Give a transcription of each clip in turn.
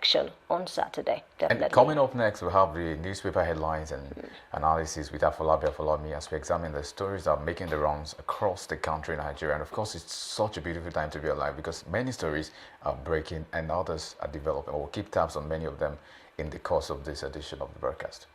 election on Saturday. Definitely. And coming up next, we have the newspaper headlines and analysis with Afolabi as we examine the stories that are making the rounds across the country in Nigeria. And of course, it's such a beautiful time to be alive because many stories are breaking and others are developing. We'll keep tabs on many of them in the course of this edition of the broadcast.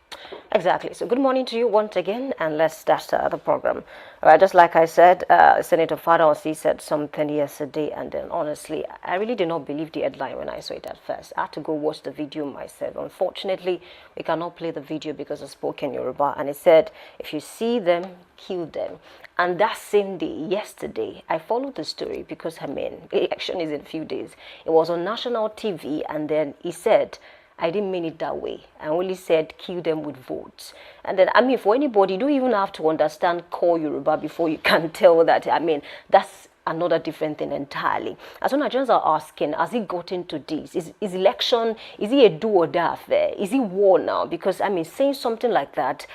Exactly. So good morning to you once again, and let's start the program. All right, just like I said, Senator Fadonsi said something yesterday, and then honestly, I really did not believe the headline when I saw it at first. I had to go watch the video myself. Unfortunately, we cannot play the video because I spoke in Yoruba, and it said, if you see them, kill them. And that same day, yesterday, I followed the story because, I mean, election is in a few days. It was on national TV, and then he said, I didn't mean it that way. I only said kill them with votes. And then, I mean, for anybody, you don't even have to understand core Yoruba before you can tell that. I mean, that's another different thing entirely. As soon as Nigerians are asking, has he got into this? Is election, is he a do or die affair? Is he war now? Because, I mean, saying something like that,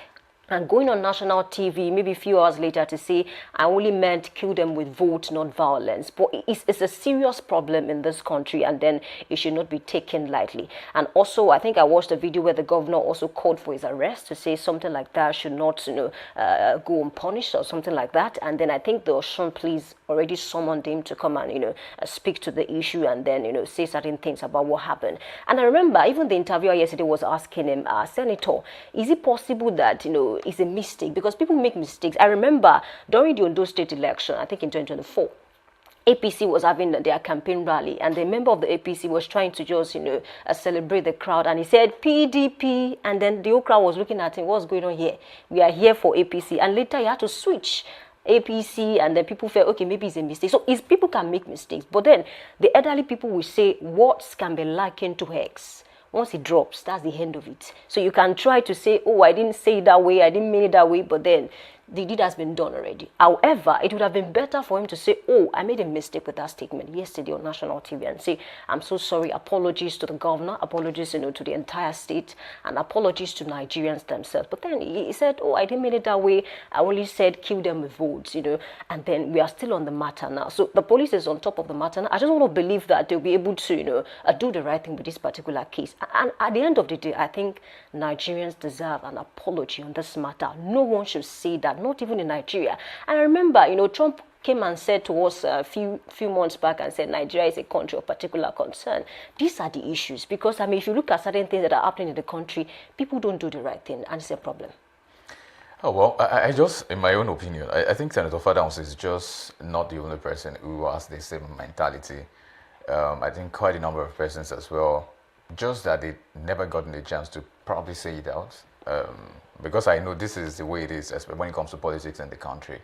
and going on national TV maybe a few hours later to say, I only meant kill them with vote, not violence. But it's a serious problem in this country, and then it should not be taken lightly. And also, I think I watched a video where the governor also called for his arrest to say something like that should not, go unpunished or something like that. And then I think the Osun police already summoned him to come and, speak to the issue and then, say certain things about what happened. And I remember even the interviewer yesterday was asking him, Senator, is it possible that, it's a mistake? Because people make mistakes. I remember during the Ondo State election, I think in 2024, APC was having their campaign rally, and the member of the APC was trying to just, celebrate the crowd, and he said PDP, and then the whole crowd was looking at him, what's going on here? We are here for APC, and later he had to switch APC, and then people felt, okay, maybe it's a mistake. So people can make mistakes, but then the elderly people will say words can be likened to X. Once it drops, that's the end of it. So you can try to say, oh, I didn't say it that way, I didn't mean it that way, but then the deed has been done already. However, it would have been better for him to say, oh, I made a mistake with that statement yesterday on national TV, and say, I'm so sorry, apologies to the governor, apologies, to the entire state, and apologies to Nigerians themselves. But then he said, oh, I didn't mean it that way, I only said kill them with votes, and then we are still on the matter now. So the police is on top of the matter now. I just want to believe that they'll be able to, do the right thing with this particular case. And at the end of the day, I think Nigerians deserve an apology on this matter. No one should say that, not even in Nigeria. And I remember, Trump came and said to us a few months back and said Nigeria is a country of particular concern. These are the issues, because, if you look at certain things that are happening in the country, people don't do the right thing, and it's a problem. Oh, well, I just, in my own opinion, I think Senator Fadonsi is just not the only person who has the same mentality. I think quite a number of persons as well, just that they never gotten the chance to probably say it out. Because I know this is the way it is when it comes to politics in the country.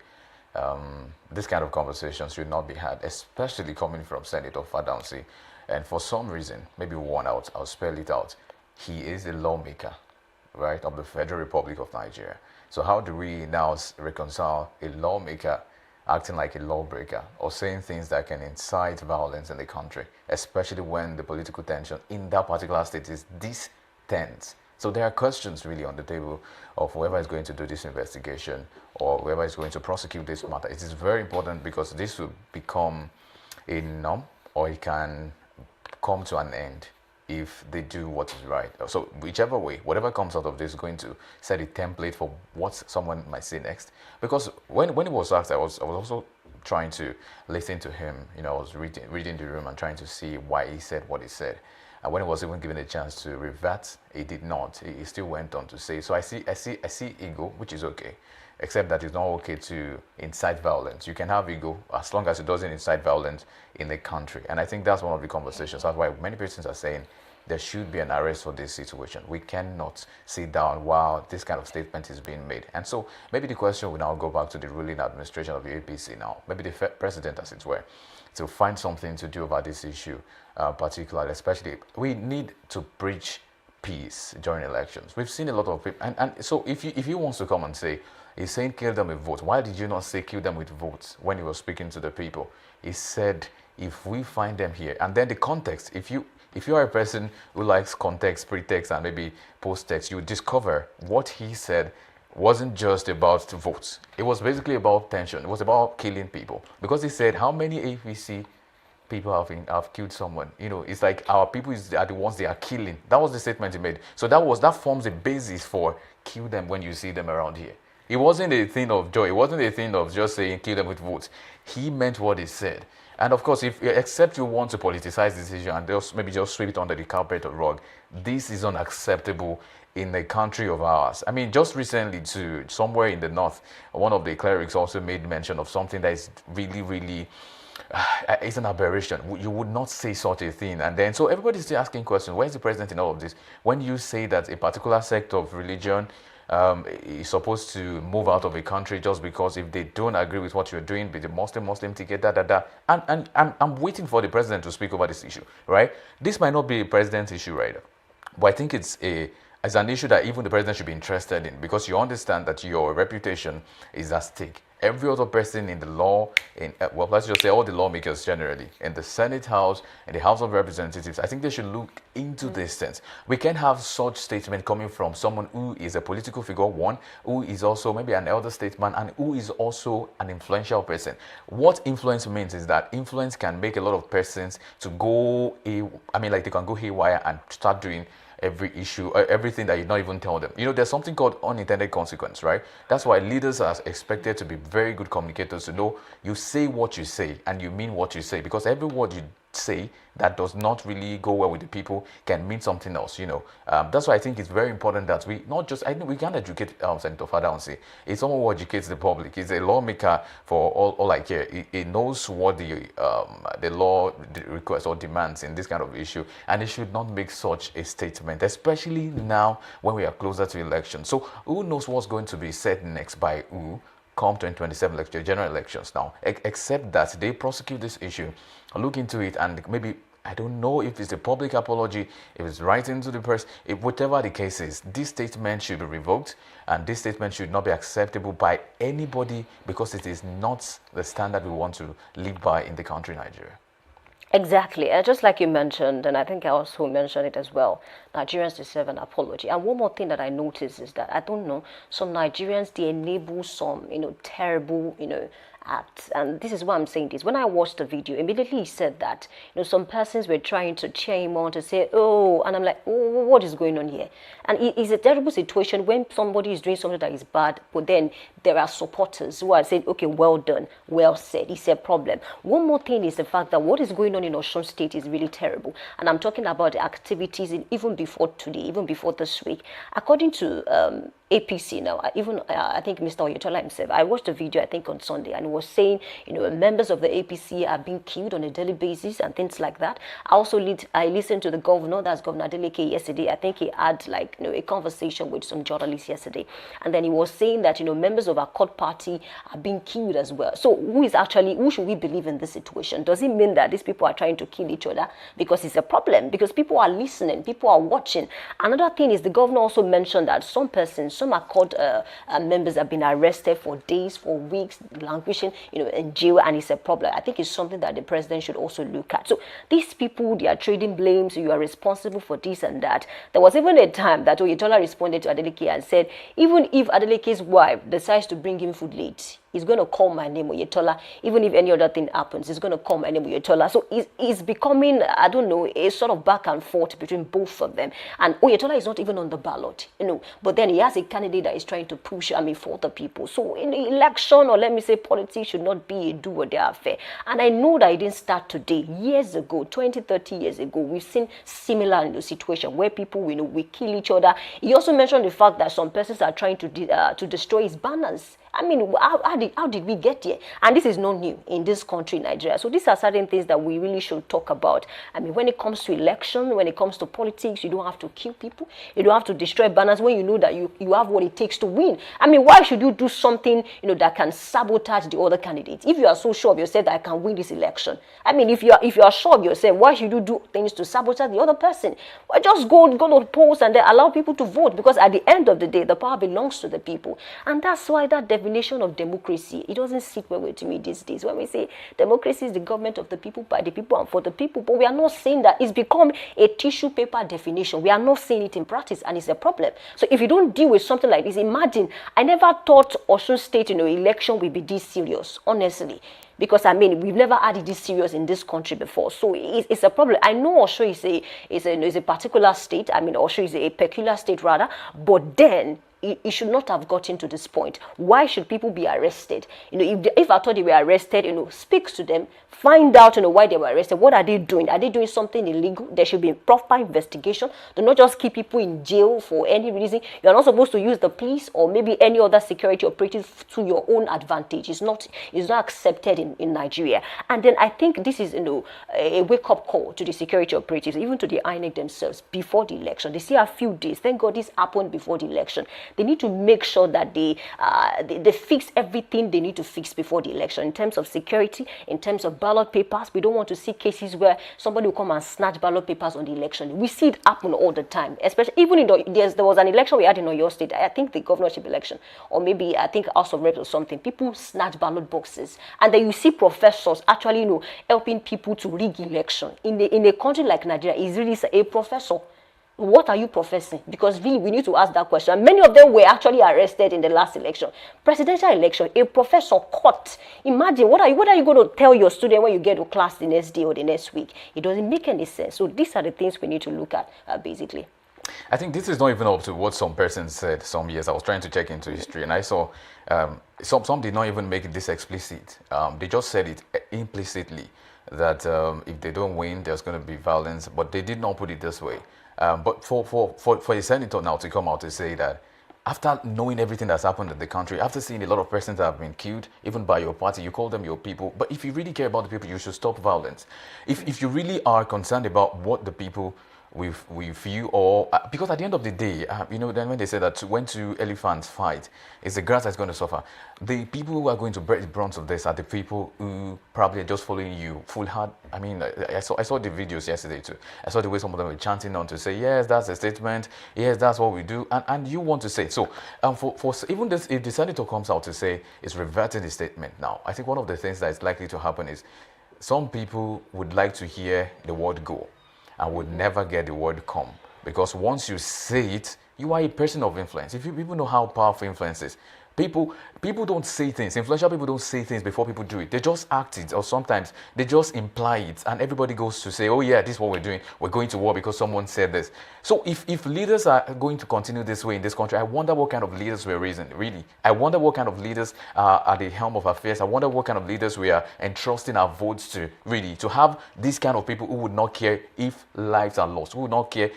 This kind of conversations should not be had, especially coming from Senator Fadonsi. And for some reason, maybe one out, I'll spell it out. He is a lawmaker, right, of the Federal Republic of Nigeria. So how do we now reconcile a lawmaker acting like a lawbreaker or saying things that can incite violence in the country, especially when the political tension in that particular state is this tense? So there are questions really on the table of whoever is going to do this investigation or whoever is going to prosecute this matter. It is very important because this will become a norm, or it can come to an end if they do what is right. So whichever way, whatever comes out of this is going to set a template for what someone might say next. Because when it was asked, I was also trying to listen to him. I was reading the room and trying to see why he said what he said. And when he was even given a chance to revert, he did not. He still went on to say. So I see ego, which is okay, except that it's not okay to incite violence. You can have ego as long as it doesn't incite violence in the country. And I think that's one of the conversations. That's why many persons are saying there should be an arrest for this situation. We cannot sit down while this kind of statement is being made. And so maybe the question will now go back to the ruling administration of the APC now, maybe the president, as it were, to find something to do about this issue, particularly, especially, we need to preach peace during elections. We've seen a lot of people, and so if he wants to come and say, he's saying kill them with votes, why did you not say kill them with votes when he was speaking to the people? He said, if we find them here, and then the context, if you are a person who likes context, pretext, and maybe post-text, you discover what he said wasn't just about votes. It was basically about tension. It was about killing people. Because he said, how many APC people have killed someone. It's like our people are the ones they are killing. That was the statement he made. So that forms a basis for kill them when you see them around here. It wasn't a thing of joy. It wasn't a thing of just saying kill them with votes. He meant what he said. And of course, if except you want to politicize this issue and maybe just sweep it under the carpet or rug, this is unacceptable in a country of ours. I mean, just recently, too, somewhere in the north, one of the clerics also made mention of something that is really, really it's an aberration. You would not say such a thing. And then, so everybody's still asking questions. Where's the president in all of this? When you say that a particular sect of religion is supposed to move out of a country just because if they don't agree with what you're doing, be the Muslim ticket, and I'm waiting for the president to speak over this issue, right? This might not be a president's issue, right? But I think it's an issue that even the president should be interested in, because you understand that your reputation is at stake. Every other person in the law, well, let's just say all the lawmakers generally, in the Senate House, in the House of Representatives, I think they should look into this sense. We can have such statement coming from someone who is a political figure, one, who is also maybe an elder statesman, and who is also an influential person. What influence means is that influence can make a lot of persons to go, like they can go haywire and start doing everything that you not even tell them. There's something called unintended consequence, right? That's why leaders are expected to be very good communicators, to know you say what you say and you mean what you say, because every word you say that does not really go well with the people can mean something else. That's why I think it's very important that we not just, I think we can educate Senator Fadansi. It's someone who educates the public. He's a lawmaker for all I care. He knows what the law requests or demands in this kind of issue, and he should not make such a statement, especially now when we are closer to election. So who knows what's going to be said next by who come 2027 general elections now, except that they prosecute this issue, look into it, and maybe, I don't know if it's a public apology, if it's writing to the press, whatever the case is, this statement should be revoked, and this statement should not be acceptable by anybody, because it is not the standard we want to live by in the country Nigeria. Exactly. Just like you mentioned, and I think I also mentioned it as well, Nigerians deserve an apology. And one more thing that I noticed is that, I don't know, some Nigerians, they enable some, terrible, acts. And this is why I'm saying this. When I watched the video, immediately he said that, some persons were trying to cheer him on, to say, oh, and I'm like, oh, what is going on here? And it's a terrible situation when somebody is doing something that is bad, but then there are supporters who are saying, okay, well done, well said, it's a problem. One more thing is the fact that what is going on in Osun State is really terrible. And I'm talking about the activities even before today, even before this week. According to APC now, I think Mr. Oyetola himself, I watched a video, I think on Sunday, and was saying, members of the APC are being killed on a daily basis and things like that. I listened to the governor, that's Governor Adeleke, yesterday. I think he had a conversation with some journalists yesterday, and then he was saying that members of our court party are being killed as well. So who should we believe in this situation? Does it mean that these people are trying to kill each other? Because it's a problem, because people are listening, people are watching. Another thing is the governor also mentioned that some accord members have been arrested for days, for weeks, languishing in jail, and it's a problem. I think it's something that the president should also look at. So these people, they are trading blames. You are responsible for this and that. There was even a time that Oyetola responded to Adeleke and said, even if Adeleke's wife decides to bring him food late, he's going to call my name Oyetola. Even if any other thing happens, he's going to call my name Oyetola. So it's becoming, I don't know, a sort of back and forth between both of them. And Oyetola is not even on the ballot, but then he has a candidate that is trying to push, for the people. So in the election, or let me say politics, should not be a do or die affair. And I know that it didn't start today. Years ago, 20, 30 years ago, we've seen similar situation where people, we kill each other. He also mentioned the fact that some persons are trying to destroy his banners. I mean, how did we get here? And this is not new in this country, Nigeria. So these are certain things that we really should talk about. I mean, when it comes to election, when it comes to politics, you don't have to kill people. You don't have to destroy banners when you know that you have what it takes to win. I mean, why should you do something, that can sabotage the other candidates? If you are so sure of yourself that I can win this election, I mean, if you are sure of yourself, why should you do things to sabotage the other person? Well, just go to the polls and then allow people to vote, because at the end of the day, the power belongs to the people. And that's why that definition of democracy, it doesn't sit well with me these days. When we say democracy is the government of the people, by the people, and for the people, but we are not saying that. It's become a tissue paper definition. We are not saying it in practice, and it's a problem. So if you don't deal with something like this, imagine, I never thought Osun State, election will be this serious, honestly. because I mean we've never had it this serious in this country before, so it's a problem. I know Osho is a particular state. I mean Osho is a peculiar state rather, but then it should not have gotten to this point. Why should people be arrested? If I thought they were arrested, speak to them, find out, why they were arrested. What are they doing? Are they doing something illegal? There should be a proper investigation. Do not just keep people in jail for any reason. You are not supposed to use the police or maybe any other security operative to your own advantage. It's not accepted in Nigeria. And then I think this is, a wake-up call to the security operatives, even to the INEC themselves before the election. They see a few days. Thank God this happened before the election. They need to make sure that they fix everything they need to fix before the election in terms of security, in terms of ballot papers. We don't want to see cases where somebody will come and snatch ballot papers on the election. We see it happen all the time, especially even there was an election we had in Oyo State. I think the governorship election, or maybe I think House of Reps or something. People snatch ballot boxes, and then you see professors actually, helping people to rig election in a country like Nigeria. Is really a professor. What are you professing? Because really, we need to ask that question. Many of them were actually arrested in the last election. Presidential election, a professor caught. Imagine, what are you going to tell your student when you get to class the next day or the next week? It doesn't make any sense. So these are the things we need to look at, basically. I think this is not even up to what some person said some years. I was trying to check into history, and I saw some did not even make this explicit. They just said it implicitly that if they don't win, there's going to be violence, but they did not put it this way. But for a senator now to come out to say that after knowing everything that's happened in the country, after seeing a lot of persons that have been killed, even by your party, you call them your people. But if you really care about the people, you should stop violence. If you really are concerned about what the people with you, or because at the end of the day, then when they say that when two elephants fight, it's the grass that's going to suffer. The people who are going to bear the brunt of this are the people who probably are just following you full hard. I mean, I saw the videos yesterday too. I saw the way some of them were chanting on to say, yes, that's a statement. Yes, that's what we do, and you want to say so. For even this, if the senator comes out to say it's reverting the statement now, I think one of the things that is likely to happen is some people would like to hear the word go and would never get the word come, because once you say it, you are a person of influence. If people know how powerful influence is, people don't say things. Influential people don't say things before people do it. They just act it, or sometimes they just imply it, and everybody goes to say, oh yeah, this is what we're doing. We're going to war because someone said this. So if leaders are going to continue this way in this country, I wonder what kind of leaders we're raising, really. I wonder what kind of leaders are at the helm of affairs. I wonder what kind of leaders we are entrusting our votes to, really, to have these kind of people who would not care if lives are lost, who would not care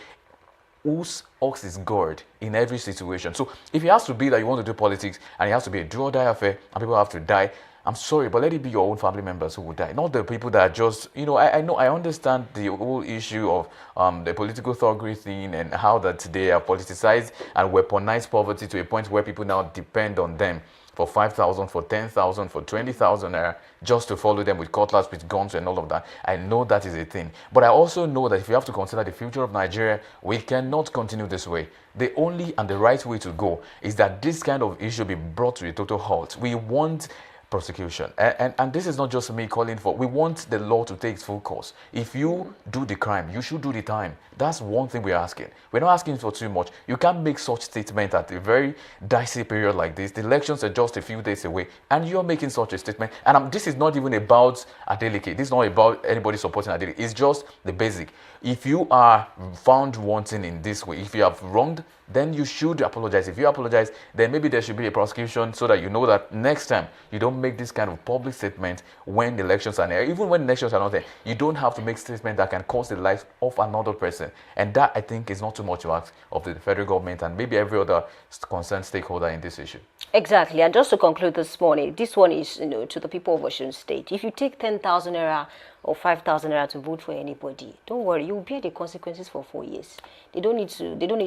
whose ox is gored in every situation. So if it has to be that you want to do politics and it has to be a do or die affair and people have to die, I'm sorry, but let it be your own family members who will die, not the people that are just, I understand the whole issue of the political thuggery thing and how that they are politicized and weaponize poverty to a point where people now depend on them for 5,000, for 10,000, for 20,000 just to follow them with cutlass, with guns and all of that. I know that is a thing. But I also know that if you have to consider the future of Nigeria, we cannot continue this way. The only and the right way to go is that this kind of issue be brought to a total halt. We want prosecution. And this is not just me calling for, we want the law to take its full course. If you do the crime, you should do the time. That's one thing we're asking. We're not asking for too much. You can't make such statement at a very dicey period like this. The elections are just a few days away, and you're making such a statement. And this is not even about Adeleke. This is not about anybody supporting Adeleke. It's just the basic. If you are found wanting in this way, if you have wronged, then you should apologize. If you apologize, then maybe there should be a prosecution so that you know that next time you don't make this kind of public statement when the elections are there. Even when the elections are not there, you don't have to make statements that can cost the life of another person. And that, I think, is not too much to ask of the federal government and maybe every other concerned stakeholder in this issue. Exactly. And just to conclude this morning, this one is, to the people of Osun State. If you take 10,000 naira or 5,000 naira to vote for anybody, don't worry, you'll bear the consequences for 4 years. They don't need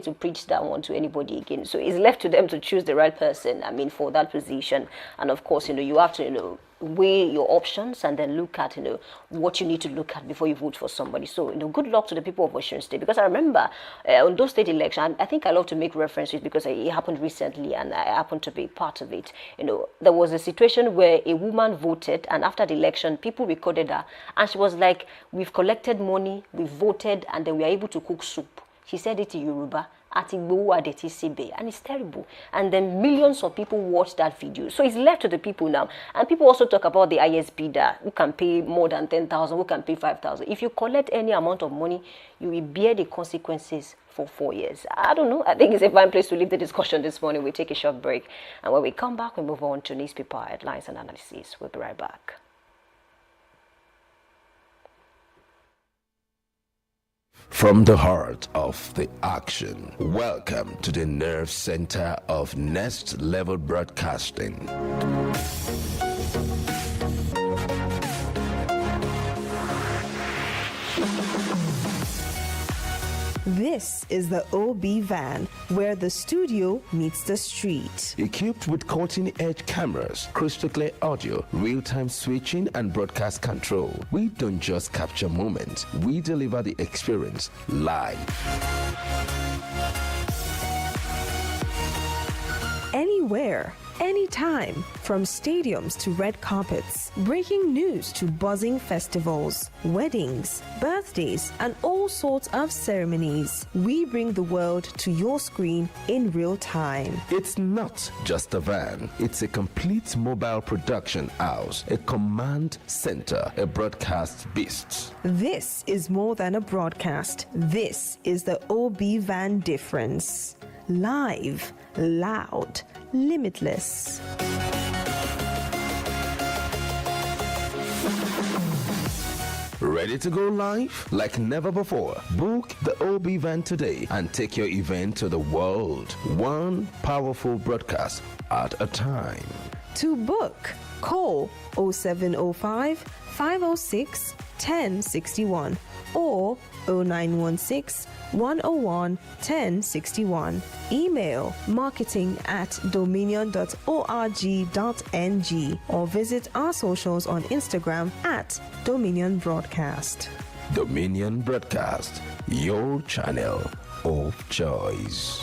to preach that one to anybody again. So it's left to them to choose the right person, for that position. And of course, you have to, weigh your options and then look at, what you need to look at before you vote for somebody. So, good luck to the people of Osun State, because I remember on those state elections, I think I love to make references because it happened recently and I happened to be part of it. There was a situation where a woman voted, and after the election, people recorded her, and she was like, we've collected money, we've voted, and then we are able to cook soup. She said it in Yoruba. at Igbohu Adeti Sibe, and it's terrible. And then millions of people watch that video. So it's left to the people now. And people also talk about the ISP that who can pay more than 10,000, who can pay 5,000. If you collect any amount of money, you will bear the consequences for 4 years. I don't know. I think it's a fine place to leave the discussion this morning. We take a short break. And when we come back, we move on to newspaper headlines and analysis. We'll be right back. From the heart of the action, welcome to the nerve center of Next Level Broadcasting. This is the OB van, where the studio meets the street. Equipped with cutting-edge cameras, crystal clear audio, real-time switching, and broadcast control, we don't just capture moments, we deliver the experience live. Anywhere, anytime, from stadiums to red carpets, breaking news to buzzing festivals, weddings, birthdays, and all sorts of ceremonies. We bring the world to your screen in real time. It's not just a van, it's a complete mobile production house, a command center, a broadcast beast. This is more than a broadcast. This is the OB van difference. Live, loud, limitless. Ready to go live? Like never before. Book the OB van today and take your event to the world. One powerful broadcast at a time. To book, call 0705 506 1061 or 0916 101 1061. Email marketing@dominion.org.ng or visit our socials on Instagram @Dominion Broadcast. Dominion Broadcast, your channel of choice.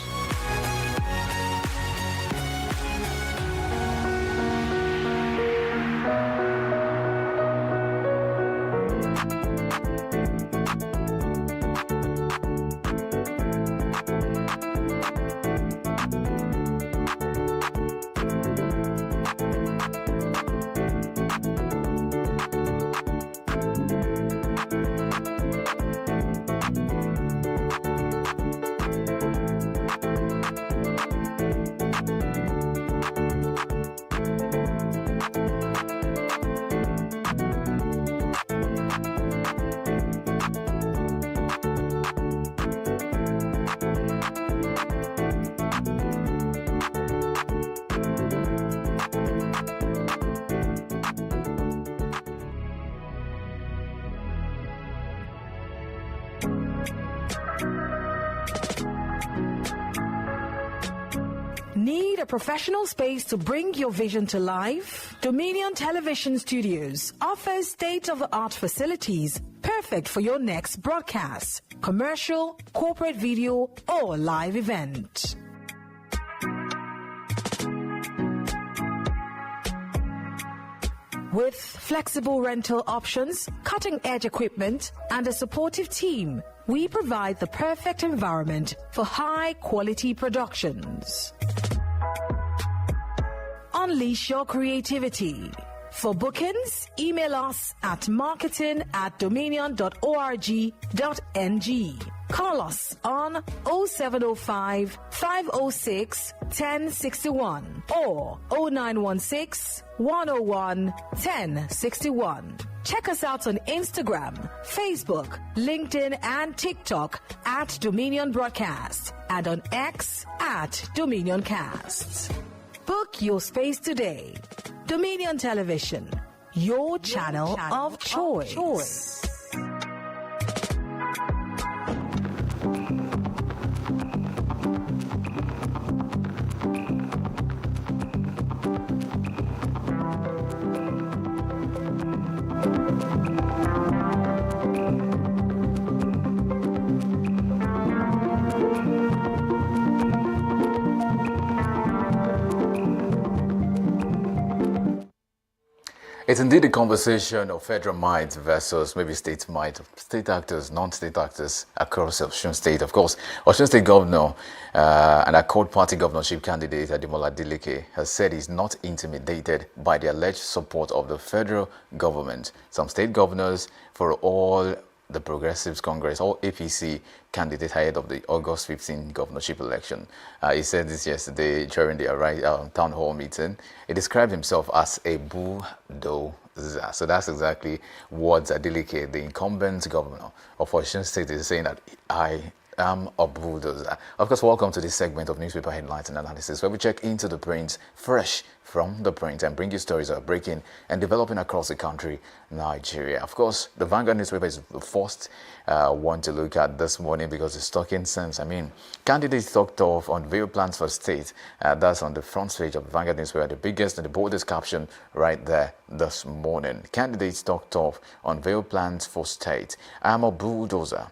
Need a professional space to bring your vision to life? Dominion Television Studios offers state-of-the-art facilities perfect for your next broadcast, commercial, corporate video, or live event. With flexible rental options, cutting-edge equipment, and a supportive team, we provide the perfect environment for high-quality productions. Unleash your creativity. For bookings, email us at marketing@dominion.org.ng. Call us on 0705 506 1061 or 0916 101 1061. Check us out on Instagram, Facebook, LinkedIn, and TikTok at Dominion Broadcast and on X at Dominioncast. Book your space today. Dominion Television, your channel of choice. It's indeed a conversation of federal might versus maybe state might, state actors, non-state actors across Osun State. Of course, Osun State Governor and Accord Party governorship candidate Ademola Adeleke has said he's not intimidated by the alleged support of the federal government. Some state governors, for all the Progressives Congress, all APC candidate ahead of the August 15 governorship election. He said this yesterday during the town hall meeting. He described himself as a bulldozer. So that's exactly what Adeleke, the incumbent governor of Osun State, is saying, that I am a bulldozer. Of course, welcome to this segment of Newspaper Headlines and Analysis, where we check into the print fresh from the print and bring you stories that are breaking and developing across the country, Nigeria. Of course, the Vanguard newspaper is the first one to look at this morning because it's talking sense. I mean, candidates talked of unveil plans for state. That's on the front page of the Vanguard newspaper, the biggest and the boldest caption right there this morning. Candidates talked of unveil plans for state. I'm a bulldozer.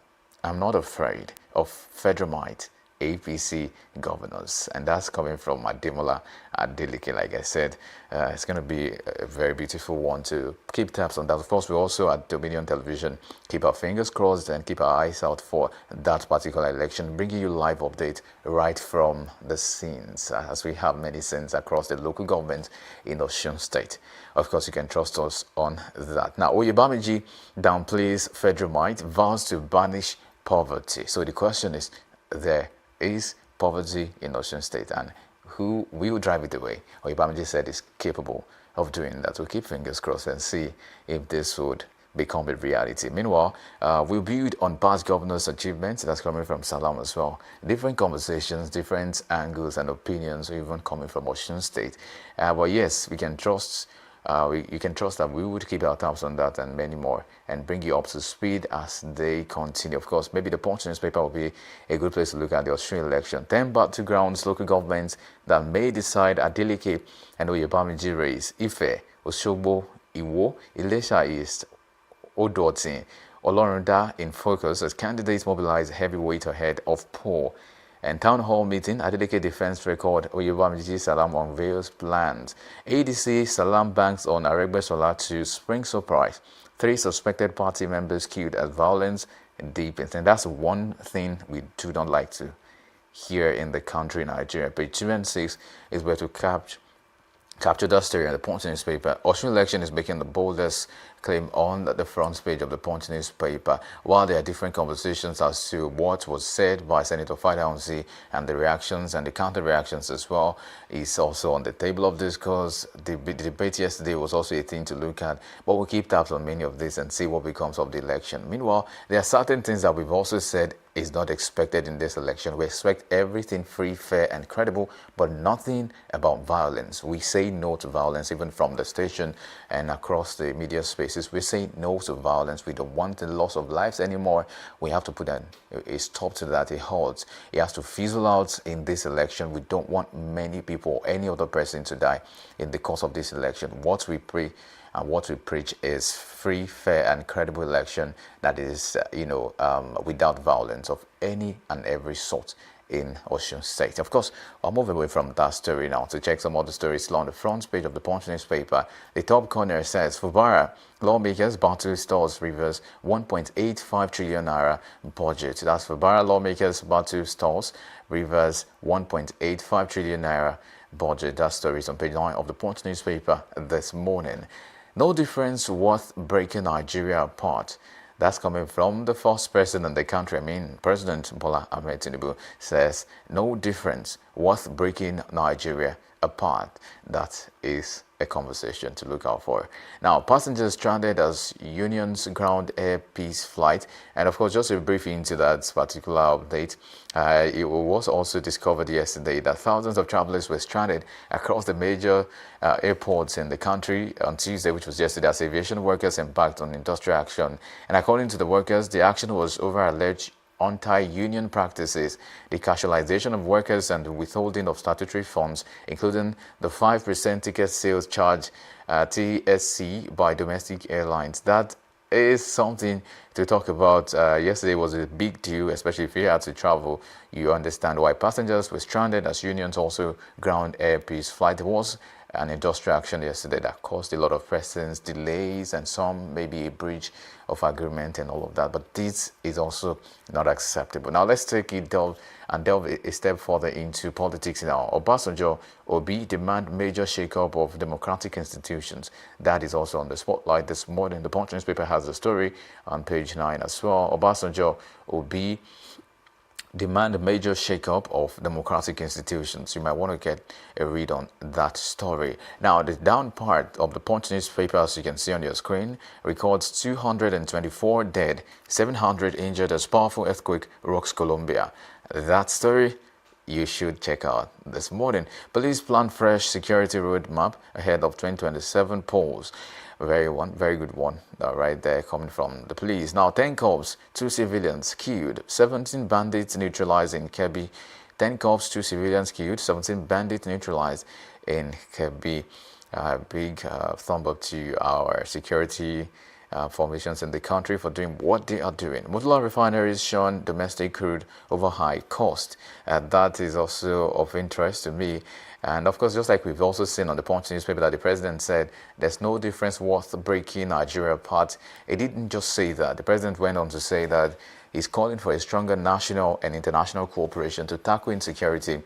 I'm not afraid of federal might. APC governors, and that's coming from Ademola Adeleke. Like I said, it's going to be a very beautiful one to keep tabs on that. Of course, we also at Dominion Television keep our fingers crossed and keep our eyes out for that particular election, bringing you live update right from the scenes, as we have many scenes across the local government in Osun State. Of course, you can trust us on that. Now, Oyebamiji downplays federal might, vows to banish poverty. So the question is, there is poverty in Osun State, and who will drive it away? Oyebamiji said is capable of doing that. We'll keep fingers crossed and see if this would become a reality. Meanwhile, we'll build on past governors' achievements. That's coming from Salam as well. Different conversations, different angles and opinions, even coming from Osun State. But yes, we can trust. You can trust that we would keep our tabs on that and many more and bring you up to speed as they continue. Of course, maybe the Punch newspaper will be a good place to look at the Australian election. 10 battlegrounds, local governments that may decide Adeleke and Oyebamiji race. Ife, Osogbo, Iwo, Ilesha East, Odotin, Olorunda in focus as candidates mobilize heavyweight ahead of poll. And town hall meeting, Adeleke defense record, Oyebamiji Salam unveils plans. ADC Salam banks on Aregbesola to spring surprise. 3 suspected party members killed as violence deepens. And that's one thing we do not like to hear in the country, Nigeria. Page 2 and 6 is where to capture that story in the Punch newspaper. Osun election is making the boldest claim on the front page of the Punch newspaper, while there are different conversations as to what was said by Senator Fadaunsi and the reactions and the counter reactions as well is also on the table of discourse. The debate yesterday was also a thing to look at, but we'll keep tabs on many of this and see what becomes of the election. Meanwhile, there are certain things that we've also said is not expected in this election. We expect everything free, fair, and credible, but nothing about violence. We say no to violence, even from the station and across the media spaces. We say no to violence. We don't want the loss of lives anymore. We have to put a stop to that, a halt. It has to fizzle out in this election. We don't want many people or any other person to die in the course of this election. What we pray and what we preach is free, fair, and credible election that is, without violence of any and every sort in Osun State. Of course, I'll move away from that story now to check some other stories still on the front page of the Punch newspaper. The top corner says, Fubara, lawmakers battle stores Rivers 1.85 trillion naira budget. That's Fubara lawmakers battle stores Rivers 1.85 trillion naira budget. That story is on page 9 of the Punch newspaper this morning. No difference worth breaking Nigeria apart. That's coming from the first president in the country. I mean, President Bola Ahmed Tinubu says no difference worth breaking Nigeria apart. That is a conversation to look out for. Now, passengers stranded as unions ground air peace flight. And of course, just a brief into that particular update, it was also discovered yesterday that thousands of travelers were stranded across the major airports in the country on Tuesday, which was yesterday, as aviation workers embarked on industrial action. And according to the workers, the action was over alleged anti-union practices, the casualization of workers, and the withholding of statutory funds, including the 5% ticket sales charge TSC by domestic airlines. That is something to talk about. Yesterday was a big deal, especially if you had to travel. You understand why passengers were stranded as unions also ground air peace flight. There was an industrial action yesterday that caused a lot of precedents, delays, and some maybe a breach of agreement and all of that. But this is also not acceptable. Now let's take it delve a step further into politics now. Obasanjo Obi demand major shake-up of democratic institutions. That is also on the spotlight this morning. The Punch newspaper has the story on page 9 as well. Obasanjo Obi demand a major shake-up of democratic institutions. You might want to get a read on that story. Now, the down part of the Punch newspaper, as you can see on your screen, records 224 dead, 700 injured as powerful earthquake rocks Colombia. That story you should check out this morning. Police plan fresh security roadmap ahead of 2027 polls. Very good one right there coming from the police. Now, 10 cops, 2 civilians killed, 17 bandits neutralized in Kebbi. 10 cops, 2 civilians killed, 17 bandits neutralized in Kebbi. Big thumb up to our security formations in the country for doing what they are doing. Mutula refineries shun domestic crude over high cost. That is also of interest to me. And of course, just like we've also seen on the Punch newspaper that the president said there's no difference worth breaking Nigeria apart. He didn't just say that. The president went on to say that he's calling for a stronger national and international cooperation to tackle insecurity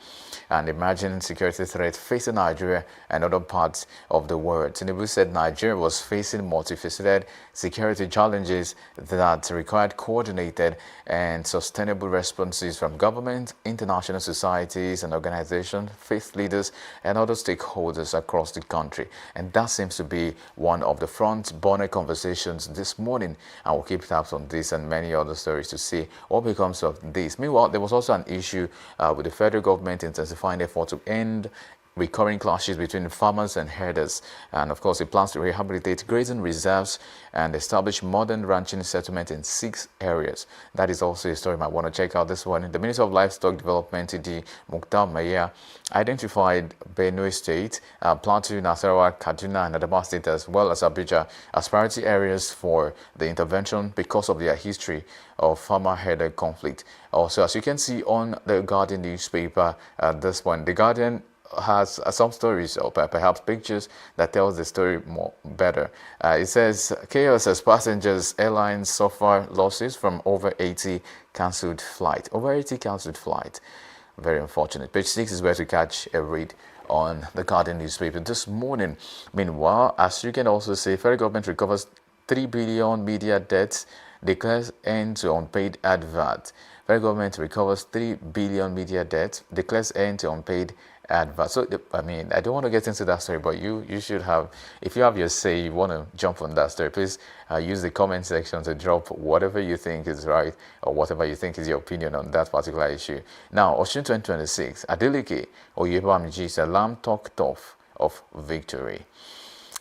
and emerging security threats facing Nigeria and other parts of the world. Tinubu said Nigeria was facing multifaceted security challenges that required coordinated and sustainable responses from government, international societies and organizations, faith leaders, and other stakeholders across the country. And that seems to be one of the front burner conversations this morning. And we'll keep tabs on this and many other stories to see what becomes of this. Meanwhile, there was also an issue with the federal government intensifying effort to end recurring clashes between farmers and herders. And of course, it plans to rehabilitate grazing reserves and establish modern ranching settlement in 6 areas. That is also a story you might want to check out this one. The Minister of Livestock Development, TD Mukhtar Maya, identified Benue State, Plateau, Nasarawa, Kaduna, and Adamawa State, as well as Abuja, as priority areas for the intervention because of their history of farmer-herder conflict. Also, as you can see on the Guardian newspaper at this point, the Guardian has some stories or perhaps pictures that tells the story more better. It says chaos as passengers airlines suffer losses from over 80 cancelled flight. Very unfortunate. Page 6 is where to catch a read on the Guardian newspaper this morning. Meanwhile, as you can also see, federal government recovers 3 billion media debts, declares end to unpaid advert. Federal government recovers 3 billion media debt, declares end to unpaid advert. So, I mean, I don't want to get into that story, but you should have, if you have your say, you want to jump on that story, please use the comment section to drop whatever you think is right or whatever you think is your opinion on that particular issue. Now, Osun 2026, Adeleke Oyebamiji Salam talk tough of victory.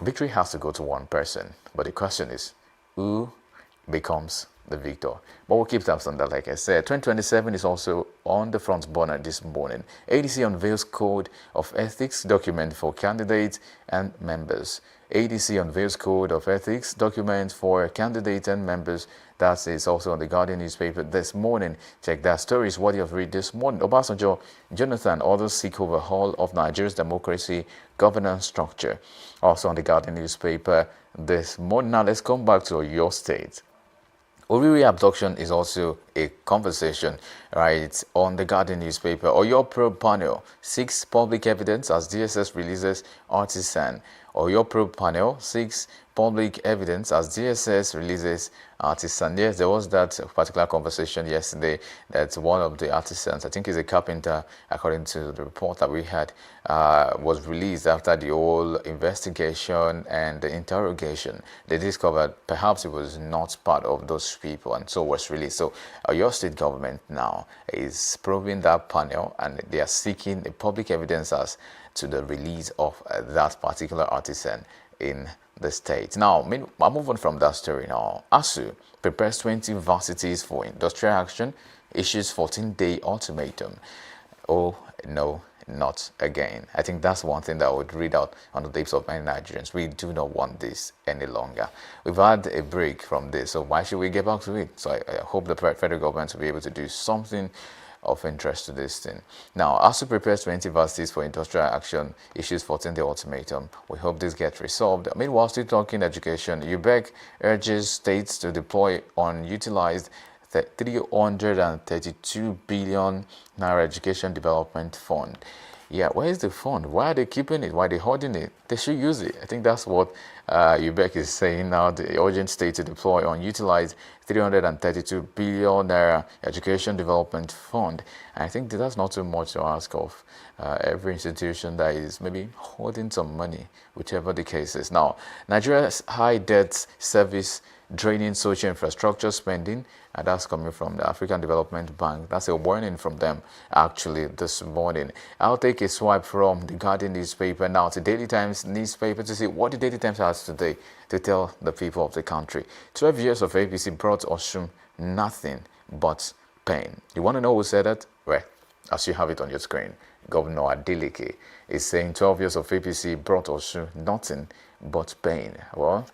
Victory has to go to one person, but the question is, who becomes the victor? But we'll keep tabs on that. Like I said, 2027 is also on the front burner this morning. ADC unveils code of ethics document for candidates and members. ADC unveils code of ethics document for candidates and members. That is also on the Guardian newspaper this morning. Check that story is what you have read this morning. Obasanjo, Jonathan, others seek overhaul of Nigeria's democracy governance structure. Also on the Guardian newspaper this morning. Now let's come back to your state. Oriri abduction is also a conversation, right, on the Guardian newspaper. Oyo probe panel seeks public evidence as DSS releases artisan. Oyo probe panel seeks public evidence as DSS releases artisan. Yes, there was that particular conversation yesterday that one of the artisans, I think he's a carpenter, according to the report that we had, was released after the whole investigation and the interrogation. They discovered perhaps it was not part of those people and so was released. So your state government now is probing that panel and they are seeking the public evidence as to the release of that particular artisan in the state. Now, I'll move on from that story now. ASU prepares 20 varsities for industrial action, issues 14-day ultimatum. Oh, no, not again. I think that's one thing that I would read out on the lips of many Nigerians. We do not want this any longer. We've had a break from this, so why should we get back to it? So I hope the federal government will be able to do something of interest to this thing. Now, ASU prepares 20 universities for industrial action, issues 14-day ultimatum. We hope this gets resolved. Meanwhile, still talking education, UBEC urges states to deploy unutilized 332 billion naira education development fund. Yeah, where is the fund? Why are they keeping it? Why are they holding it? They should use it. I think that's what UBEC is saying now. The urgent state to deploy unutilized 332 billion naira education development fund. And I think that's not too much to ask of every institution that is maybe holding some money, whichever the case is. Now, Nigeria's high debt service draining social infrastructure spending, and that's coming from the African Development Bank. That's a warning from them actually this morning. I'll take a swipe from the Guardian newspaper now to Daily Times newspaper to see what the Daily Times has today to tell the people of the country. 12 years of APC brought Osun nothing but pain. You want to know who said that? Well, as you have it on your screen, Governor Adeleke is saying 12 years of APC brought Osun nothing but pain. Well,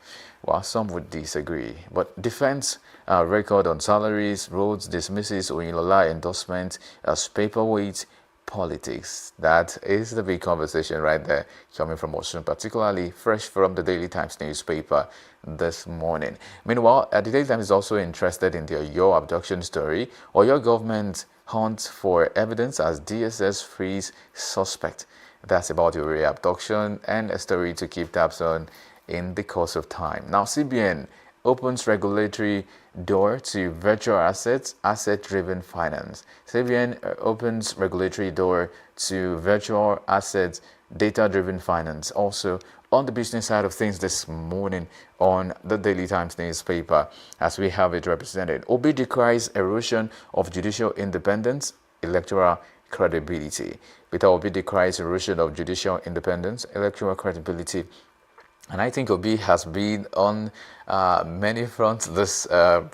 some would disagree. But defense record on salaries, roads, dismisses Oyinlola endorsement as paperweight politics. That is the big conversation right there coming from Osun, particularly fresh from the Daily Times newspaper this morning. Meanwhile, the Daily Times is also interested in the Oyo abduction story. Oyo government hunts for evidence as DSS frees suspect. That's about the Oyo abduction and a story to keep tabs on in the course of time. Now, CBN opens regulatory door to virtual assets, asset-driven finance. CBN opens regulatory door to virtual assets, data-driven finance. Also, on the business side of things this morning on the Daily Times newspaper, as we have it represented, Obi decries erosion of judicial independence, electoral credibility. Peter Obi decries erosion of judicial independence, electoral credibility. And I think Obi has been on many fronts this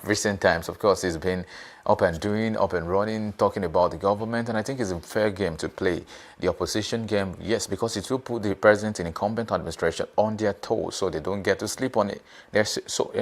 recent times. Of course, he's been up and running, talking about the government. And I think it's a fair game to play. The opposition game, yes, because it will put the president in incumbent administration on their toes so they don't get to sleep on it.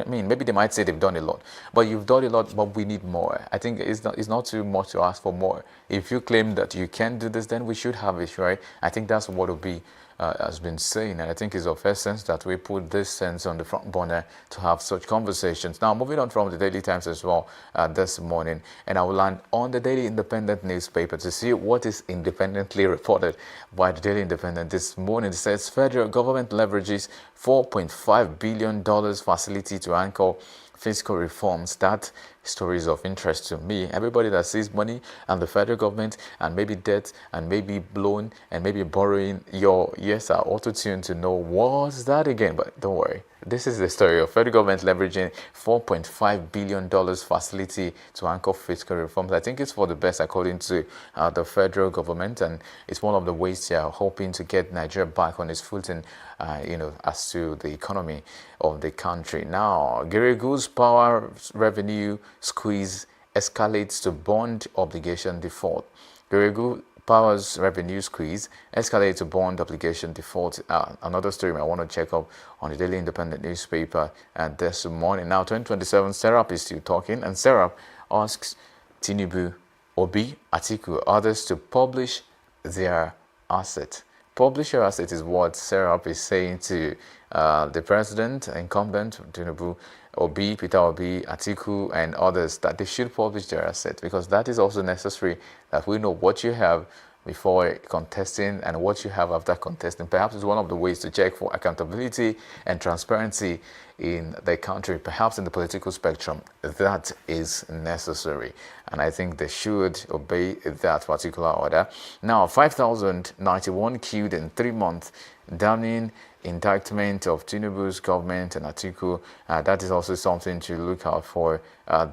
Maybe they might say they've done a lot. But you've done a lot, but we need more. I think it's not too much to ask for more. If you claim that you can do this, then we should have it, right? I think that's what Obi has been saying, and I think it's of essence that we put this sense on the front burner to have such conversations. Now, moving on from the Daily Times as well this morning, and I will land on the Daily Independent newspaper to see what is independently reported by the Daily Independent this morning. It says federal government leverages $4.5 billion facility to anchor fiscal reforms. That story is of interest to me. Everybody that sees money and the federal government and maybe debt and maybe loan and maybe borrowing, your ears are auto-tuned to know what's that again. But don't worry, this is the story of federal government leveraging $4.5 billion facility to anchor fiscal reforms. I think it's for the best according to the federal government, and it's one of the ways they are hoping to get Nigeria back on its footing, as to the economy of the country. Now, Geregu's power revenue squeeze escalates to bond obligation default. Geregu Power's revenue squeeze escalates to bond obligation default. Another story I want to check up on the Daily Independent newspaper this morning. Now, 2027, Serap is still talking, and Serap asks Tinubu, Obi, Atiku, others to publish their asset. Publish your asset is what Serap is saying to the president, incumbent Tinubu, Obi, Peter Obi, Atiku, and others, that they should publish their assets, because that is also necessary, that we know what you have before contesting and what you have after contesting. Perhaps it's one of the ways to check for accountability and transparency in the country, perhaps in the political spectrum. That is necessary, and I think they should obey that particular order. Now, 5,091 killed in 3 months, damning indictment of Tinubu's government and Atiku. That is also something to look out for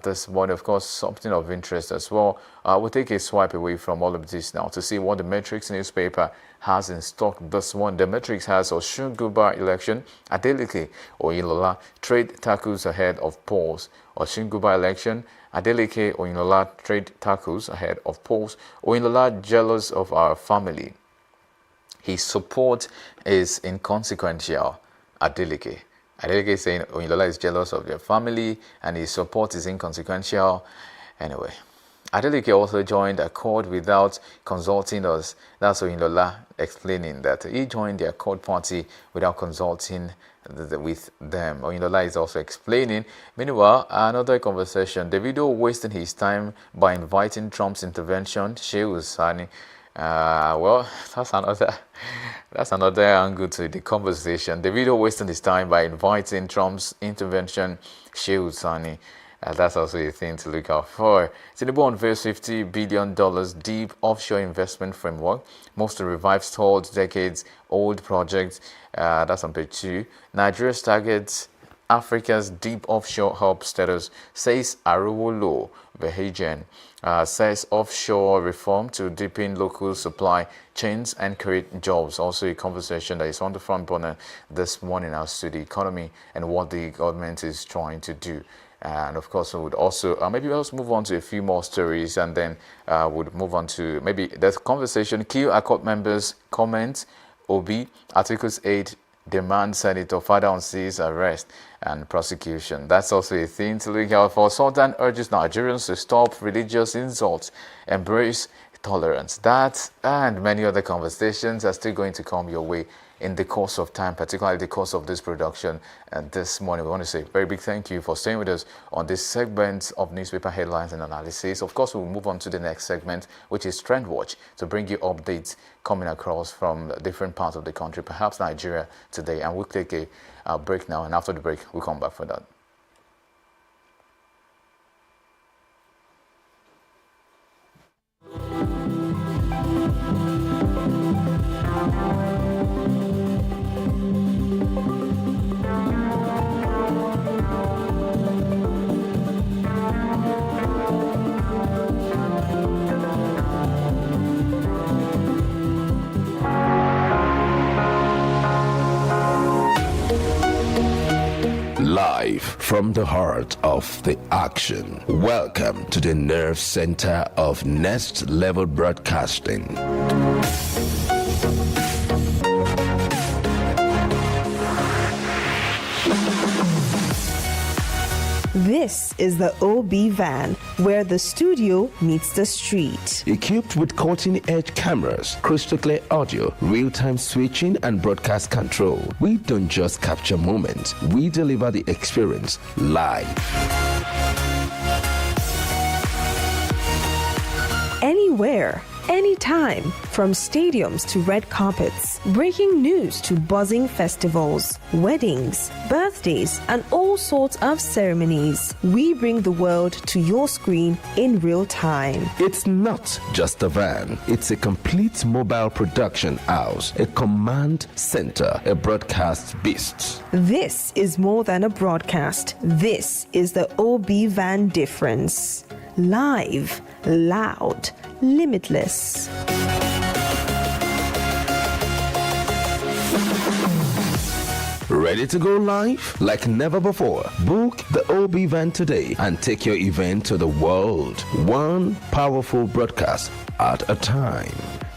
this morning. Of course, something of interest as well. We'll take a swipe away from all of this now to see what the Metrics newspaper has in stock this one. The Metrics has Osun Guba election, Adeleke Oyinlola trade tackles ahead of polls. Osun Guba election, Adeleke Oyinlola trade tackles ahead of polls. Oyinlola jealous of our family. His support is inconsequential. Adeleke is saying Oyinlola is jealous of their family and his support is inconsequential. Anyway, Adeleke also joined Accord without consulting us. That's Oyinlola explaining that he joined the Accord party without consulting with them. Oyinlola is also explaining. Meanwhile, another conversation. Davido wasting his time by inviting Trump's intervention. Shehu Sani. Well, that's another angle to the conversation. Davido wasting his time by inviting Trump's intervention. Shehu Sani. That's also a thing to look out for. Tinubu unveils $50 billion deep offshore investment framework, most to revive stalled decades-old projects. That's on page 2. Nigeria's targets Africa's deep offshore hub status, says Arowolo Vehagen. Says offshore reform to deepen local supply chains and create jobs. Also a conversation that is on the front burner this morning as to the economy and what the government is trying to do. And of course, we would also maybe let's move on to a few more stories, and then would move on to maybe the conversation. Key Accord members comment. Obi Articles 8 demand Senator Father on C's arrest and prosecution. That's also a thing to look out for. Sultan urges Nigerians to stop religious insults, embrace tolerance. That and many other conversations are still going to come your way in the course of time, particularly the course of this production. And this morning, we want to say a very big thank you for staying with us on this segment of newspaper headlines and analysis. Of course, we'll move on to the next segment, which is Trend Watch, to bring you updates coming across from different parts of the country, perhaps Nigeria today. And we'll take a break now, and after the break, we'll come back for that. Live from the heart of the action. Welcome to the nerve center of Next Level Broadcasting. This is the OB van, where the studio meets the street. Equipped with cutting-edge cameras, crystal clear audio, real-time switching, and broadcast control, we don't just capture moments, we deliver the experience live. Anywhere, anytime, from stadiums to red carpets, breaking news to buzzing festivals, weddings, birthdays, and all sorts of ceremonies. We bring the world to your screen in real time. It's not just a van, it's a complete mobile production house, a command center, a broadcast beast. This is more than a broadcast. This is the OB van difference. Live, loud, limitless. Ready to go live? Like never before. Book the OB van today and take your event to the world. One powerful broadcast at a time.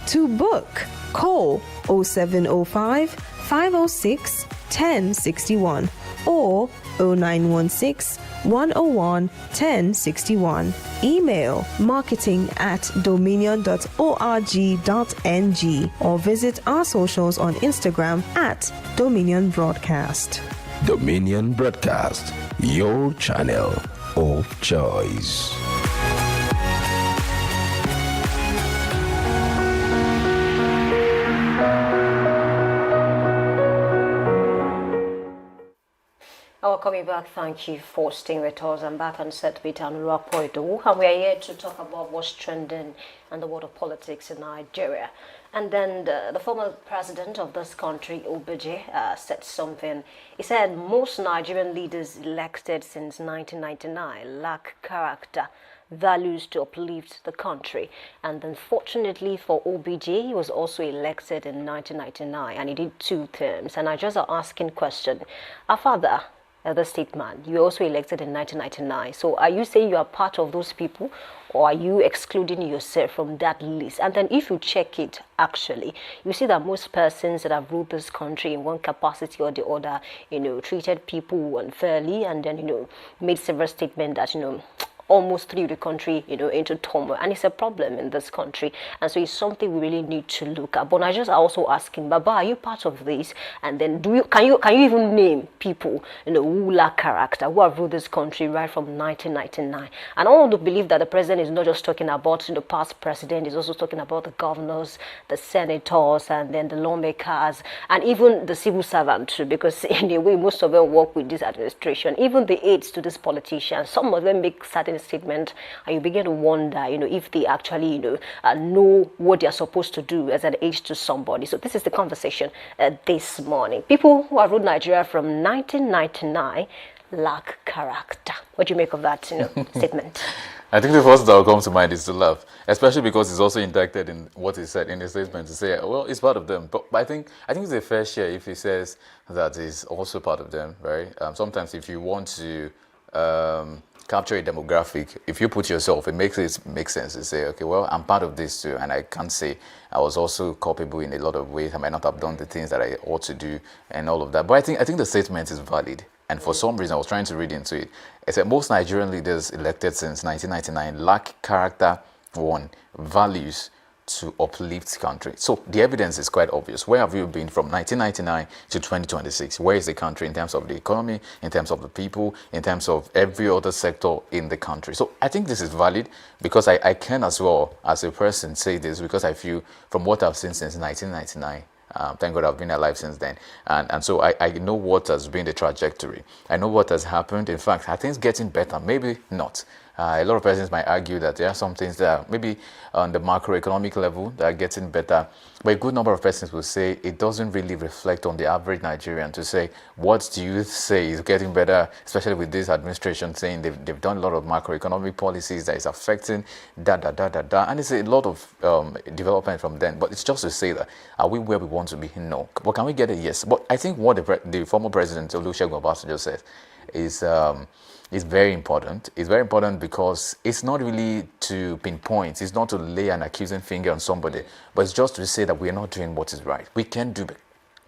To book, call 0705 506 1061 or 0916 101 1061. Email marketing@dominion.org.ng or visit our socials on Instagram @Dominion Broadcast. Dominion Broadcast, your channel of choice. Coming back, thank you for staying with us. I'm back on set with Anurag Poido, and we are here to talk about what's trending in the world of politics in Nigeria. And then the former president of this country, Obaje, said something. He said most Nigerian leaders elected since 1999 lack character, values to uplift the country. And unfortunately for OBJ, he was also elected in 1999, and he did 2 terms. And I just are asking question, our father, the statesman, you were also elected in 1999. So are you saying you are part of those people, or are you excluding yourself from that list? And then if you check it, actually, you see that most persons that have ruled this country in one capacity or the other, treated people unfairly, and then, made several statements that, almost threw the country, into turmoil, and it's a problem in this country, and so it's something we really need to look at. But Nigerians are also asking, Baba, are you part of this? And then can you even name people, who lack character, who have ruled this country right from 1999? And I want to believe that the president is not just talking about the past president, he's also talking about the governors, the senators, and then the lawmakers, and even the civil servants too, because in a way most of them work with this administration, even the aides to these politicians. Some of them make certain statements, and you begin to wonder, if they actually, know what they're supposed to do as an aide to somebody. So this is the conversation this morning. People who have ruled Nigeria from 1999 lack character. What do you make of that, statement? I think the first that will come to mind is to laugh, especially because it's also indicted in what he said in his statement to say, well, it's part of them. But I think it's a fair share if he says that is also part of them, right? Sometimes if you want to capture a demographic, if you put yourself, it makes sense to say, okay, well, I'm part of this too, and I can't say I was also culpable in a lot of ways. I might not have done the things that I ought to do and all of that. But I think the statement is valid. And for some reason, I was trying to read into it. It said most Nigerian leaders elected since 1999 lack character, one, values to uplift country. So the evidence is quite obvious. Where have you been from 1999 to 2026? Where is the country in terms of the economy, in terms of the people, in terms of every other sector in the country? So I think this is valid because I can as well, as a person, say this because I feel from what I've seen since 1999, thank God I've been alive since then. And so I know what has been the trajectory. I know what has happened. In fact, are things getting better? Maybe not. A lot of persons might argue that there are some things that are maybe on the macroeconomic level that are getting better. But a good number of persons will say it doesn't really reflect on the average Nigerian to say, what do you say is getting better, especially with this administration saying they've done a lot of macroeconomic policies that is affecting And it's a lot of development from then. But it's just to say that, are we where we want to be? No. But can we get a yes? But I think what the former president, Olusegun Obasanjo, said is very important. It's very important because it's not really to pinpoint, it's not to lay an accusing finger on somebody, but it's just to say that we're not doing what is right. We can do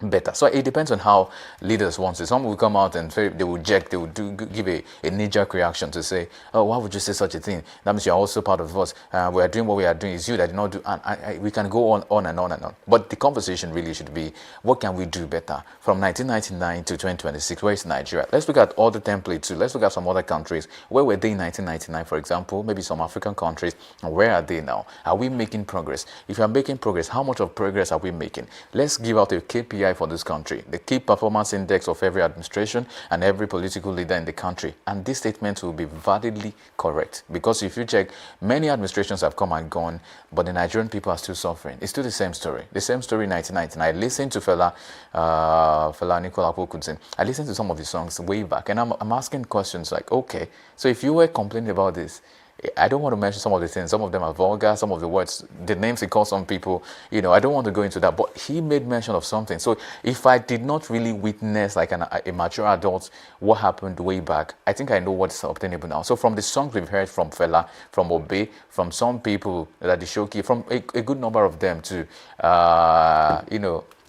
better. So it depends on how leaders want it. Some will come out and they will reject, they will give a knee-jerk reaction to say, oh, why would you say such a thing? That means you're also part of us. We are doing what we are doing. It's you that did not do. And we can go on and on and on. But the conversation really should be, what can we do better? From 1999 to 2026, where is Nigeria? Let's look at all the templates too. Let's look at some other countries. Where were they in 1999, for example? Maybe some African countries. And where are they now? Are we making progress? If we are making progress, how much of progress are we making? Let's give out a KPI for this country, the key performance index of every administration and every political leader in the country. And this statement will be validly correct, because if you check, many administrations have come and gone, but the Nigerian people are still suffering. It's still the same story. The same story in 1999. I listened to Fela Nicola Pokutin. I listened to some of his songs way back, and I'm asking questions like, okay, so if you were complaining about this, I don't want to mention some of the things. Some of them are vulgar. Some of the words, the names he calls some people, I don't want to go into that. But he made mention of something. So if I did not really witness like a mature adult what happened way back, I think I know what's obtainable now. So from the songs we've heard from Fela, from Obe, from some people, that the Shoki, from a good number of them too,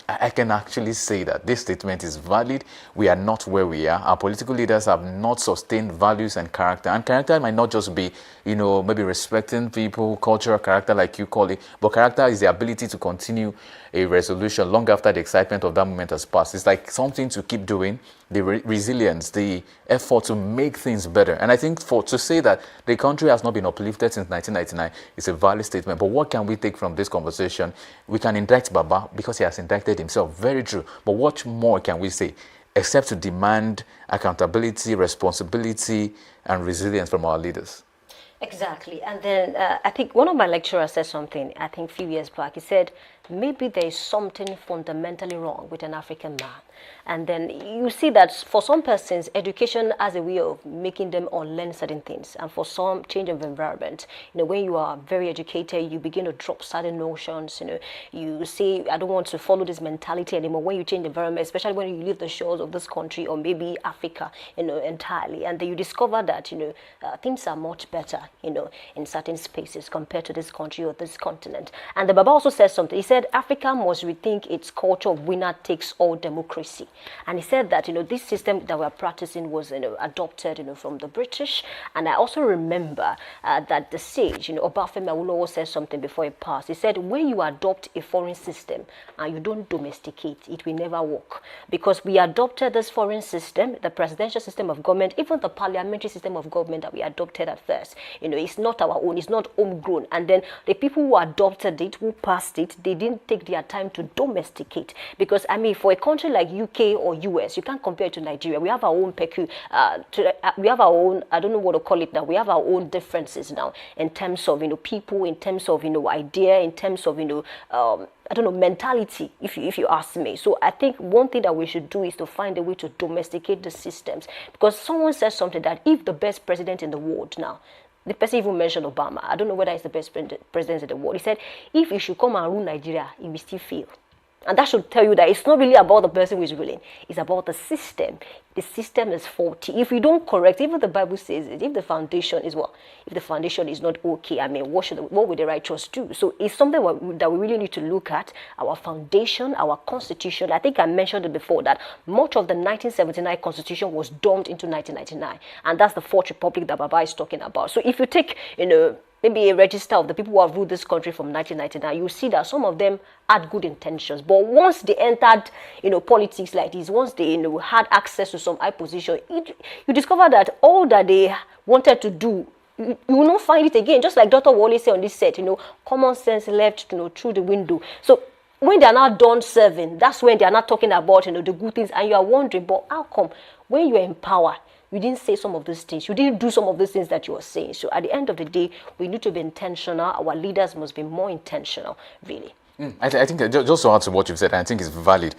I can actually say that this statement is valid. We are not where we are. Our political leaders have not sustained values and character. And character might not just be, maybe respecting people, cultural character like you call it, but character is the ability to continue a resolution long after the excitement of that moment has passed. It's like something to keep doing, the resilience, the effort to make things better. And I think to say that the country has not been uplifted since 1999 is a valid statement. But what can we take from this conversation? We can indict Baba because he has indicted himself. Very true. But what more can we say except to demand accountability, responsibility, and resilience from our leaders? Exactly. And then I think one of my lecturers said something, I think a few years back. He said, maybe there is something fundamentally wrong with an African man. And then you see that for some persons, education has a way of making them unlearn certain things. And for some, change of environment. When you are very educated, you begin to drop certain notions. You say, I don't want to follow this mentality anymore. When you change environment, especially when you leave the shores of this country or maybe Africa, entirely. And then you discover that, things are much better, in certain spaces compared to this country or this continent. And the Baba also said something. He said, Africa must rethink its culture of winner takes all democracy. democracy. And he said that, this system that we're practicing was, adopted, from the British. And I also remember that the sage, Obafemi Awolowo said something before he passed. He said, when you adopt a foreign system and you don't domesticate, it will never work. Because we adopted this foreign system, the presidential system of government, even the parliamentary system of government that we adopted at first. It's not our own, it's not homegrown. And then the people who adopted it, who passed it, they didn't take their time to domesticate. Because, for a country like UK or US, you can't compare it to Nigeria. We have our own we have our own, I don't know what to call it now, we have our own differences now in terms of, people, in terms of, idea, in terms of, mentality, if you ask me. So I think one thing that we should do is to find a way to domesticate the systems. Because someone said something that if the best president in the world now, the person even mentioned Obama, I don't know whether he's the best president in the world, he said, if he should come and rule Nigeria, he will still fail. And that should tell you that it's not really about the person who is ruling. It's about the system. The system is faulty. If we don't correct, even the Bible says it, if the foundation is if the foundation is not okay, what would the righteous do? So it's something that we really need to look at, our foundation, our constitution. I think I mentioned it before that much of the 1979 constitution was dumped into 1999. And that's the Fourth Republic that Baba is talking about. So if you take, maybe a register of the people who have ruled this country from 1999, you see that some of them had good intentions. But once they entered, politics like this, once they, had access to some high position, you discover that all that they wanted to do, you will not find it again. Just like Dr. Wally said on this set, common sense left, through the window. So when they are not done serving, that's when they are not talking about, the good things. And you are wondering, but how come when you are in power, you didn't say some of these things. You didn't do some of these things that you were saying. So at the end of the day, we need to be intentional. Our leaders must be more intentional, really. I think just to add to what you've said, and I think it's valid.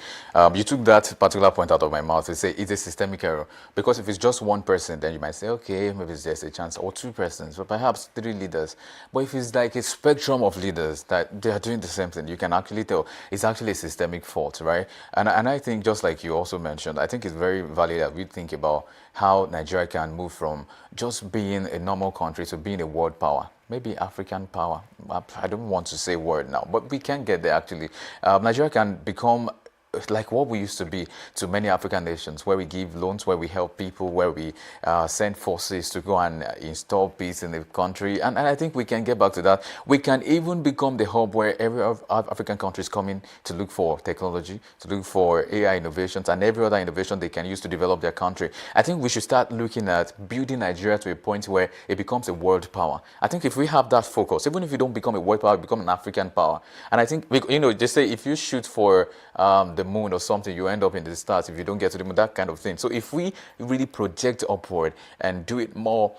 You took that particular point out of my mouth to say it's a systemic error. Because if it's just one person, then you might say, okay, maybe there's a chance, or two persons, or perhaps three leaders. But if it's like a spectrum of leaders that they are doing the same thing, you can actually tell it's actually a systemic fault, right? And I think just like you also mentioned, I think it's very valid that we think about how Nigeria can move from just being a normal country to being a world power. Maybe African power. I don't want to say word now, but we can get there actually. Nigeria can become like what we used to be to many African nations, where we give loans, where we help people, where we send forces to go and install peace in the country. And I think we can get back to that. We can even become the hub where every African country is coming to look for technology, to look for AI innovations and every other innovation they can use to develop their country. I think we should start looking at building Nigeria to a point where it becomes a world power. I think if we have that focus, even if you don't become a world power, you become an African power. And I think, they say if you shoot for the moon or something, you end up in the stars if you don't get to the moon, that kind of thing. So if we really project upward and do it more,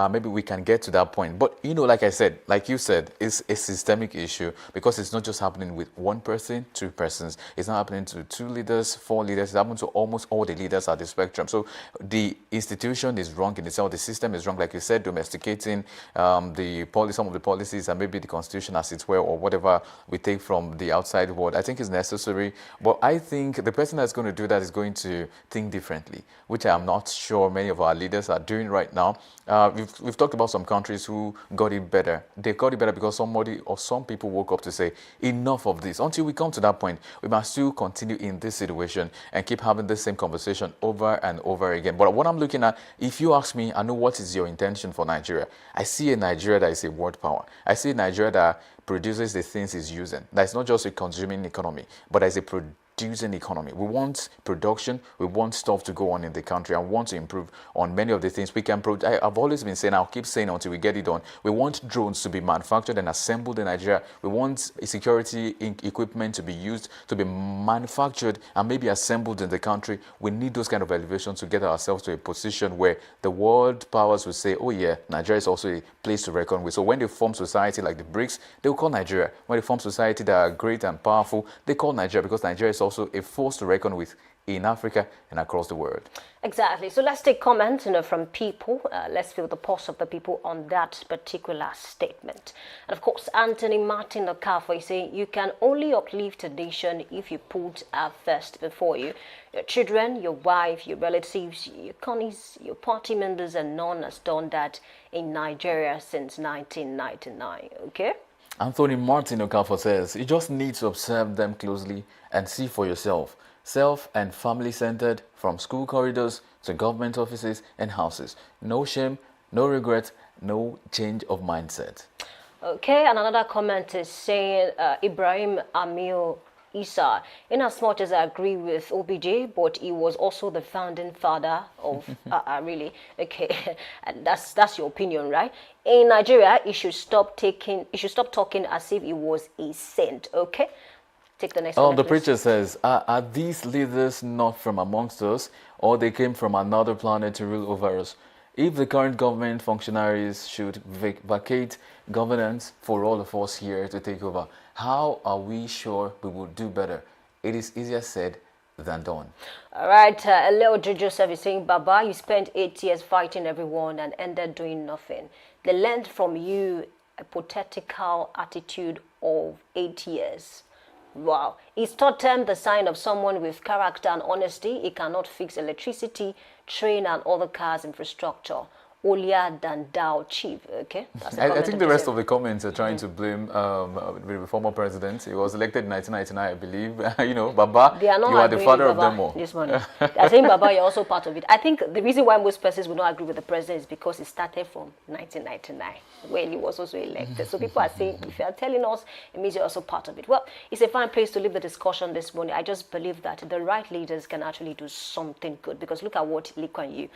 maybe we can get to that point. But like I said, like you said, it's a systemic issue because it's not just happening with one person, two persons. It's not happening to two leaders, four leaders. It's happening to almost all the leaders at the spectrum. So the institution is wrong in itself. The system is wrong, like you said, domesticating some of the policies and maybe the constitution as it were, or whatever we take from the outside world. I think is necessary. But I think the person that's going to do that is going to think differently, which I'm not sure many of our leaders are doing right now. We've talked about some countries who got it better. They got it better because somebody or some people woke up to say, enough of this. Until we come to that point, we must still continue in this situation and keep having the same conversation over and over again. But what I'm looking at, if you ask me, I know what is your intention for Nigeria. I see a Nigeria that is a world power. I see a Nigeria that produces the things it's using. That's not just a consuming economy, but as a producing economy. We want production, we want stuff to go on in the country and want to improve on many of the things we can produce. I've always been saying, I'll keep saying until we get it done, we want drones to be manufactured and assembled in Nigeria. We want security equipment to be used, to be manufactured and maybe assembled in the country. We need those kind of elevations to get ourselves to a position where the world powers will say, oh yeah, Nigeria is also a place to reckon with. So when they form society like the BRICS, they will call Nigeria. When they form society that are great and powerful, they call Nigeria, because Nigeria is also a force to reckon with in Africa and across the world. Exactly. So let's take comments from people. Let's feel the pulse of the people on that particular statement. And of course, Anthony Martin Okafor is saying, you can only uplift a nation if you put our first before you. Your children, your wife, your relatives, your colleagues, your party members, and none has done that in Nigeria since 1999. Okay? Anthony Martin Okafor says, you just need to observe them closely and see for yourself. self and family-centered, from school corridors to government offices and houses. No shame, no regret, no change of mindset. Okay, and another comment is saying Ibrahim Amil Isa, in as much as I agree with OBJ, but he was also the founding father of really okay, and that's your opinion, right? In Nigeria, he should stop talking as if he was a saint. Okay, take the next one. The preacher says, are these leaders not from amongst us, or they came from another planet to rule over us? If the current government functionaries should vacate governance for all of us here to take over, how are we sure we will do better? It is easier said than done. All right, Leo Joseph is saying, Baba, you spent 8 years fighting everyone and ended doing nothing. They learned from you a hypothetical attitude of 8 years. Wow. Is third term the sign of someone with character and honesty? He cannot fix electricity, train and other cars infrastructure. Holier than thou, chief. Okay. I think the rest of the comments are trying to blame the former president. He was elected in 1999, I believe. You know, Baba, you are the father of them all. This morning. I think Baba, you're also part of it. I think the reason why most persons will not agree with the president is because it started from 1999 when he was also elected. So people are saying, if you are telling us, it means you're also part of it. Well, it's a fine place to leave the discussion this morning. I just believe that the right leaders can actually do something good, because look at what Lee Kuan Yew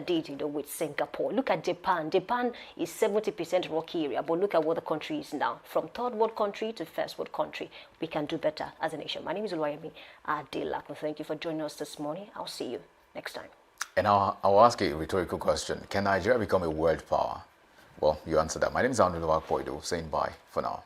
did, you know, with Singapore. Look at Japan. Japan is 70% rocky area, but look at what the country is now. From third world country to first world country, we can do better as a nation. My name is Oluwayemi Adelakun. Thank you for joining us this morning. I'll see you next time. And I'll ask a rhetorical question. Can Nigeria become a world power? Well, you answered that. My name is Andrew Poido, saying bye for now.